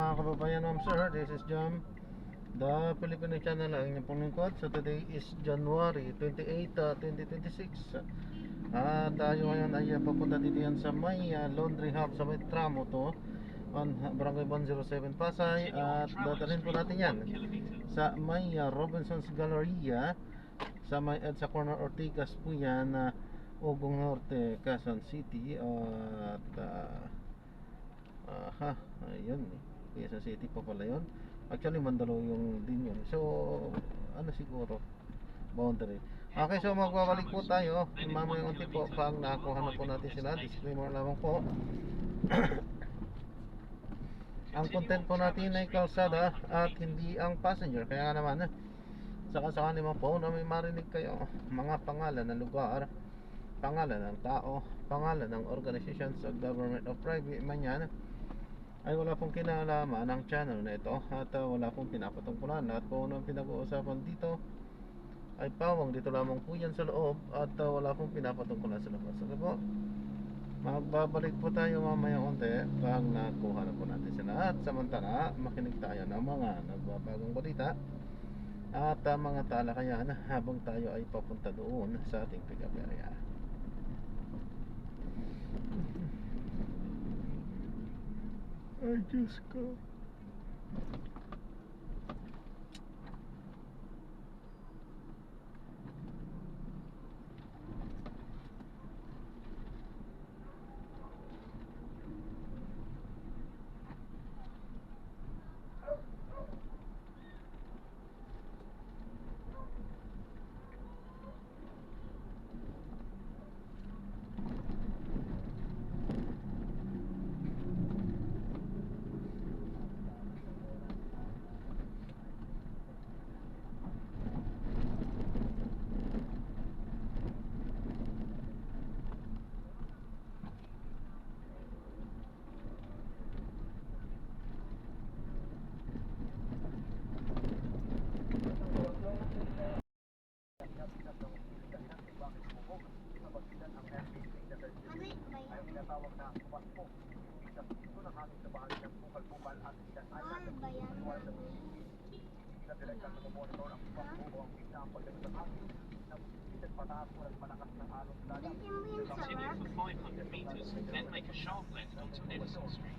Mga kababayan, ma'am sir, this is Jam, the Filipino channel ang inyong pong lingkod. So today is January 28, 2026. Tayo ngayon ay papunta dito yan sa may laundry hub sa may tramo to on Barangay 107 Pasay. At dadalhin po natin yan sa may Robinson's Galleria sa may EDSA Corner Ortigas po yan, Ugong Norte, Quezon City. At ayun eh, Quezon City pa pala yun. Actually Mandaluyong din yun. So ano siguro boundary. Okay, so magbabalik po tayo mamaya unti po pag nakuha na po natin sila. Disclaimer lamang po. Ang content po natin ay kalsada at hindi ang passenger. Kaya nga naman saka naman po na may marinig kayo mga pangalan ng lugar, pangalan ng tao, pangalan ng organizations of government o private man yan, ay wala pong kinalaman ng channel na ito at wala pong pinapatungkulan. At kung ano ang pinag-uusapan dito ay pawang dito lamang po yan sa loob at wala pong pinapatungkulan sa labas. Okay po, magbabalik po tayo mamaya unti pag nakuha na po natin sila. At samantala makinig tayo ng mga nagbabagong balita at mga talakayan habang tayo ay papunta doon sa ating pick-up area. Ay Diyos ko. Continue for 500 meters, then make a sharp left onto Edison Street.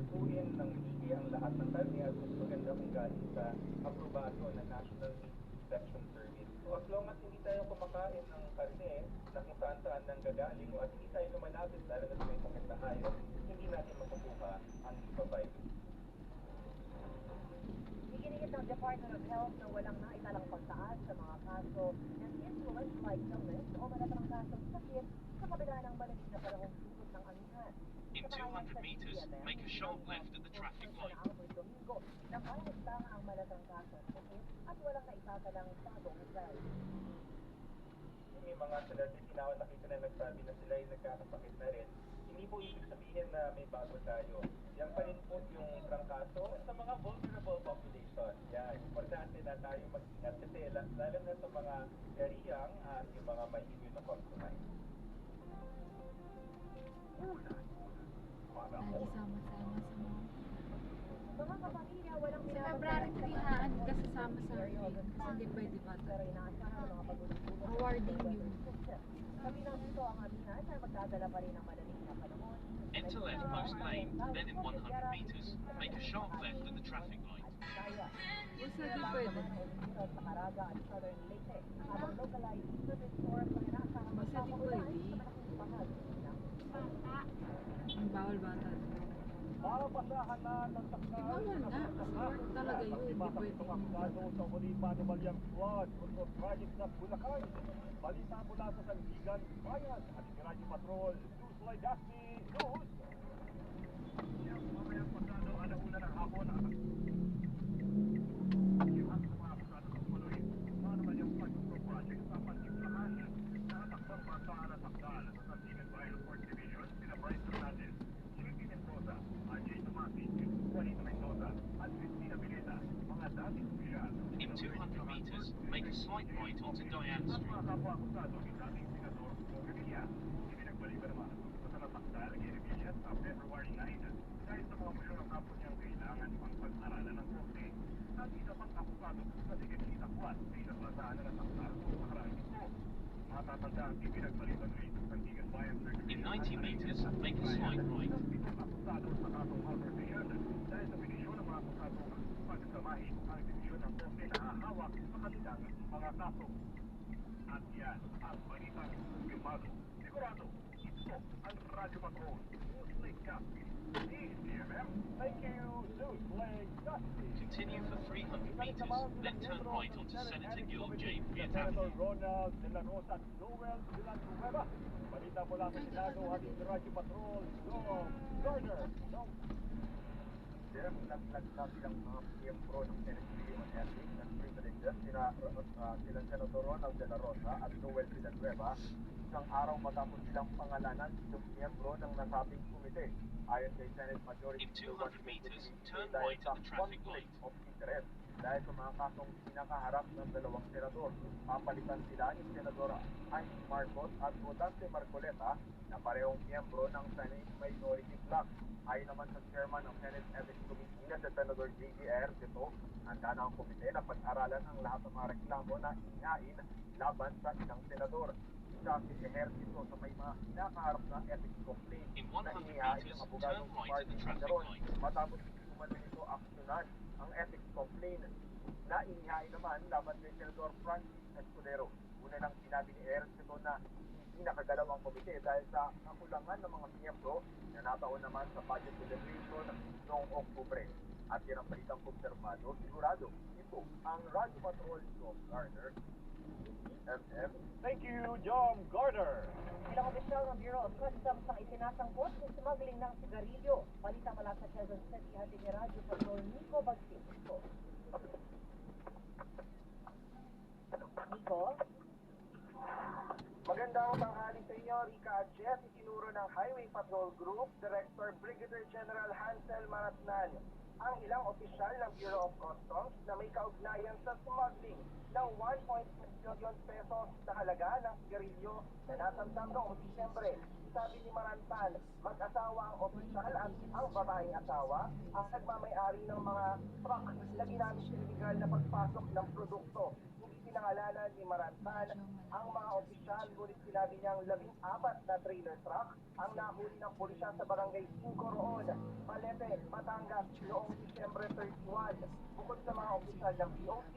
Tutuin ng DA ang lahat ng karne at mas maganda kung galing sa aprobado ng National Meat Inspection Service. So as long as hindi tayo kumakain ng karne na kung saan nang gagaling at hindi tayo lumalapit lalo na sa may sakit na hayop, hindi natin makukuha ang iba-virus. Iginiit ng Department of Health na walang naitalang pagtaas sa mga kaso ng influenza-like illness o malatang kasong sakit sa kabila ng malamig na panahong dulot ng amihan. In 200 meters, make a sharp left at the traffic light. Domingo, napalit lang ang malatang kasong sakit at walang naitatalang bagong result. May mga celebrity na nakita na nagsabi na sila ay nagkakasakit na rin. Hindi po ibig sabihin na may bago tayo. Yan pa rin po yung trangkaso sa mga vulnerable population. Yan, importante na tayo mag-ingat kasi lalo na sa mga gariyang at yung mga may immunocompromised. Nakisama-sama sa Mga kapamilya, walang sa February 3 haan kasama sa amin kasi hindi pwede bata. Awarding yun. Kabilang dito ang aminan na magdadala pa rin ng malalim na panahon Enter left most lane, then in 100 meters, make a sharp left at the traffic light. Basta di pwede. Sa Caraga at Southern Leyte, habang localized service for panginasang Basta di pwede. Ang bawal bata. Mapasahan na ng sakal. Bawal nga. Sport talaga yun. Hindi pwede. Sa Olipa de Maliang Flood, Kurso Project sa Bulacan. Balita mula sa Sandigan, Bayan, at Radyo Patrol, Suslay Dusty, News. Mamayang pasado, alauna ng hapon, yung mga pasado ng tuloy. Paano man yung Kurso Project sa Pantimplahan? Nakatakbang basa na sakdal sa Sandigan Bayan Fourth Division, sina Bryce Fernandez, Shirley Mendoza, Ajay Tomasi, Juanito Mendoza, at Cristina Pineda, mga dating opisyal. In 200 meters, make a slight right onto Diane At Street. mga kapwa-akusado ni dating Senador Hugo Revilla, ipinagbalikan naman ang gusto sa nasakdal kay Revilla sa February 9 dahil sa mga mosyong ng hapon niyang kailangan pang pag-aralan ng korte. At isa pang akusado na si Kenita Juan ay nabasahan na nasakdal kung makaraan ito. Matatanda ang ipinagbalikan rin sa Sandigan Bayan In 90 meters, make a slight right. Pitong akusado sa kasong altercation dahil sa petisyon ng mga akusado pagsamahin ang divisyon ng korte na hahawak sa kanilang mga kaso. At yan ang balitang kumpirmado. Sigurado, ito ang Radyo Patrol. Newslink Dusty. DCMM. Thank you, Newslink Dusty. Continue for 300 meters, then turn right onto Senator Gil J. Friet Senator Avenue. Ronald De La Rosa at Noel Villanueva. Balita mula sa Senado, hatid ni Radyo Patrol, Dom Gardner. Dom. Jeff, naglag na bilang mga miyembro ng Senate Committee on Ethics and Privileges sila Senator Ronald De La Rosa at Noel Villanueva isang araw matapos silang pangalanan ng miyembro ng nasabing komite. Ayon kay Senate Majority In 200 meters, turn dahil right sa at the traffic conflict light. of interest dahil sa mga kasong pinakaharap ng dalawang senador. Papalitan sila ni Senador Amy Marcos at Rodante Marcoleta na parehong miyembro ng Senate Minority Bloc. Ayon naman sa chairman ng Senate Ethics Committee na si Senator J.D. Ejercito, handa na ang komite na pag-aralan ang lahat ng mga reklamo na inihain laban sa isang senador. Isa si Ejercito sa may mga nakaharap na ethics complaint In na 100 inihain meters, ng abogado turn ni right at Martin the traffic Calderon light. matapos umano nito aksyonan ang ethics complaint na inihain naman laban kay Senador Francis Escudero. Una nang sinabi ni Ejercito na hindi nakagalaw ang komite dahil sa kakulangan ng mga miyembro na nataon naman sa budget deliberation noong Oktubre. At yan ang balitang kumpirmado, sigurado, ito ang Radyo Patrol John Garner. MM. Thank you, John Garner. Ilang opisyal ng Bureau of Customs ang isinasangkot sa smuggling ng sigarilyo. Balita mula sa Quezon City, hatid ni Radyo Patrol Nico Bagsik. Nico? Magandang tanghali sa inyo, Rika at Jeff, itinuro ng Highway Patrol Group, Director Brigadier General Hansel Maratnan, ang ilang opisyal ng Bureau of Customs na may kaugnayan sa smuggling ng 1.6 milyon pesos na halaga ng sigarilyo na nasamsam noong Disyembre. Sabi ni Marantan, mag-asawa ang opisyal at ang babaeng asawa ang nagmamay-ari ng mga truck na ginamit sa illegal na pagpasok ng produkto. Pinangalanan ni Marantan ang mga opisyal, ngunit sinabi niyang 14 na trailer truck ang nahuli ng pulisya sa barangay 5 Roon, Malete, Batangas noong Disyembre 31. Bukod sa mga opisyal ng POC,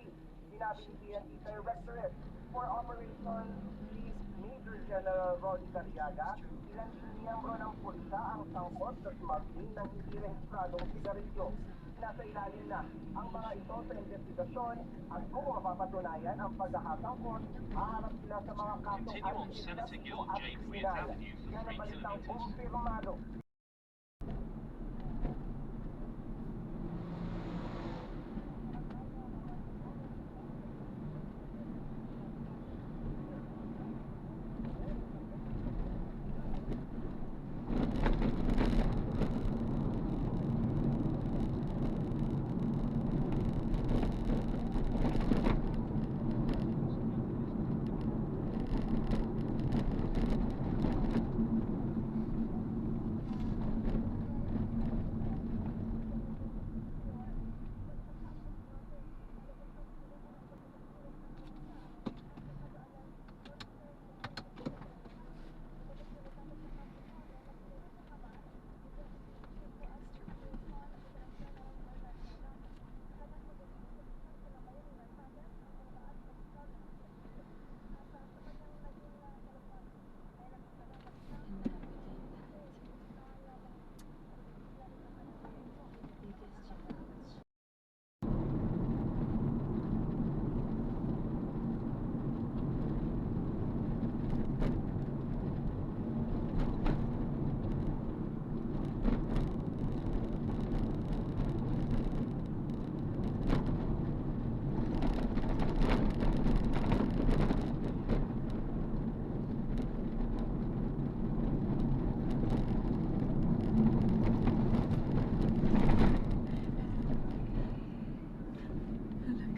sinabi ni PNP Directorate for Operations Chief Major General Roddy Cariaga, ilang miyembro ng pulisya ang sangkot sa smuggling ng hindi rehistradong sigarilyo. Nasa ilalim na ang mga ito sa investigasyon at kung mapapatunayan ang pagkakasangkot, haharap sila sa mga kasong Continue on Senator Gil at J. Friet kriminal. Avenue for Yan ang 3 balitang kilometers. kumpirmado.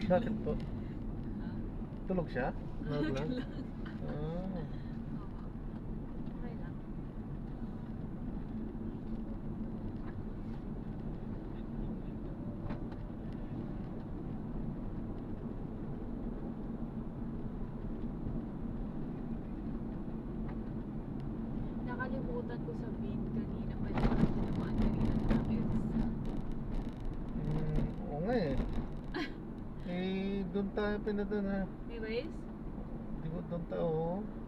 Bakit po? Ha? Tulog siya? Naglag? lang. Ah. Oo. Okay lang. Nakalimutan ko sabihin kanina, pwede ba tinamaan kanina ng EDSA? Oo nga eh. Doon tayo pinadun ha. Anyways, Di ba doon tayo?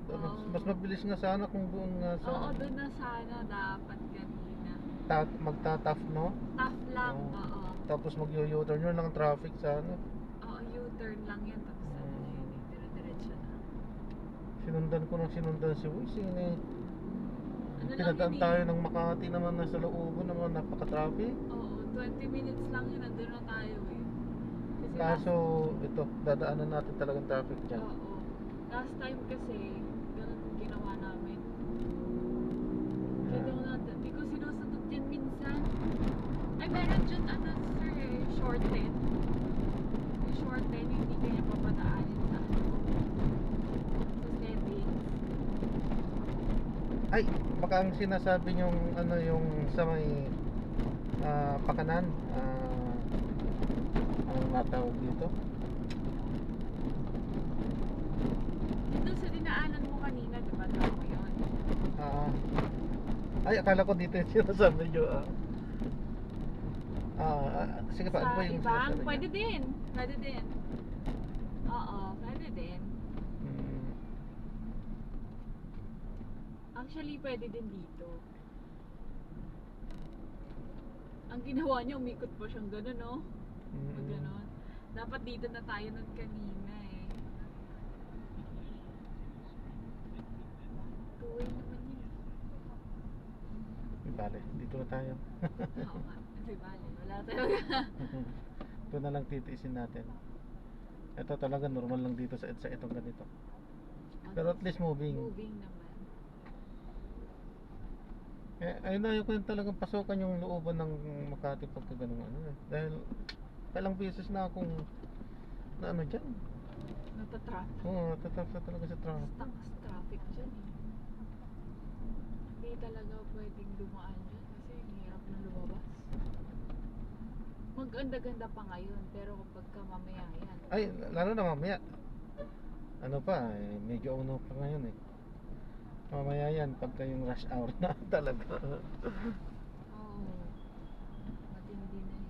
Oo. Mas mabilis nga sana kung doon nga sa oo, doon na sana dapat kanina. magtataf, no? Tough lang, Oo. oo. Tapos mag-u-turn yun lang traffic sana. Oo, U-turn lang yan. Tapos ano na yun, dire-diretso na. Sinundan si Wiz yun eh. Ano lang Pinadaan yun tayo eh. ng Makati naman nasa looban naman napaka-traffic. Oo, 20 minutes lang yun. Nandun na tayo eh. Kasi Kaso ito, dadaanan natin talagang traffic dyan. Oo. Last time kasi, ganun yung ginawa namin. Hindi ko natin, hindi ko sinusunod yan minsan. Ay, meron dyan, ano, sir, eh, shorten. Yung shorten, yung hindi kanya papadaanin sa ano. Sa settings. Ay, baka ang sinasabi yung ano yung sa may pakanan. Anong natawag dito? Dito sa dinaanan mo kanina, di ba? Tama yun. Ay, akala ko dito yung sinasabi nyo. Sige pa, ano Sa ba yung ibang, sinasabi nyo? pwede din. Pwede din. Oo, pwede din. Hmm, Actually, pwede din dito. Ang ginawa niya, umikot pa siyang gano'n, no? Pag gano'n. Dapat dito na tayo nun kanina eh. Two-way naman yun. Bale, dito na tayo. Oo nga. Kasi bale, wala talaga. Ito na lang titiisin natin. Ito talaga normal lang dito sa itong ganito. Pero at least moving. Moving naman. Ayun na yung talagang pasokan yung looban ng Makati pagka ganun ano eh. Dahil kailang beses na akong na ano dyan. Natatraffic. Oo, tatapos talaga sa traffic. Stuck sa traffic dyan eh. Hindi talaga pwedeng dumaan dyan kasi ang hirap na lumabas. Maganda-ganda pa ngayon, pero kapag mamaya yan. Ay, lalo na mamaya. Ano pa, medyo uno pa ngayon eh. Mamaya yan, pagka yung rush hour na talaga. Oo. Matindi na yan.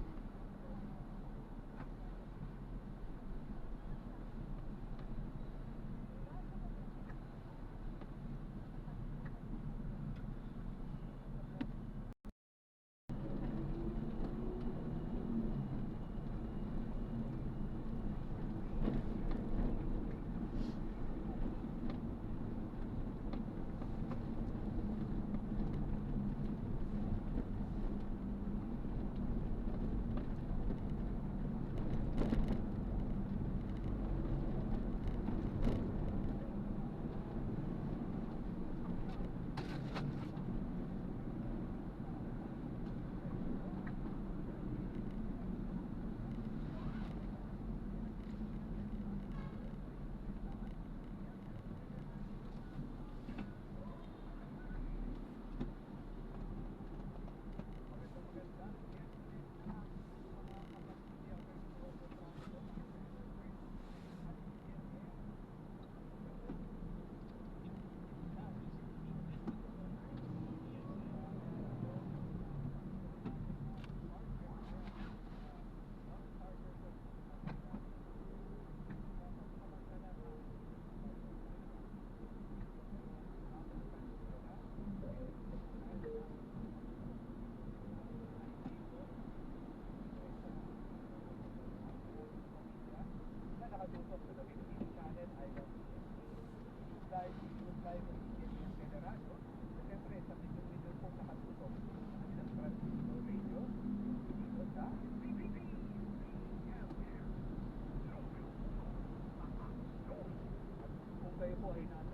nakatutok sa Philippine Channel Island. Dahil live ng PBS Federasyon, siyempre sa video po nakatutok sa kanilang transmission radio dito sa PBB. Kung kayo po ay nasa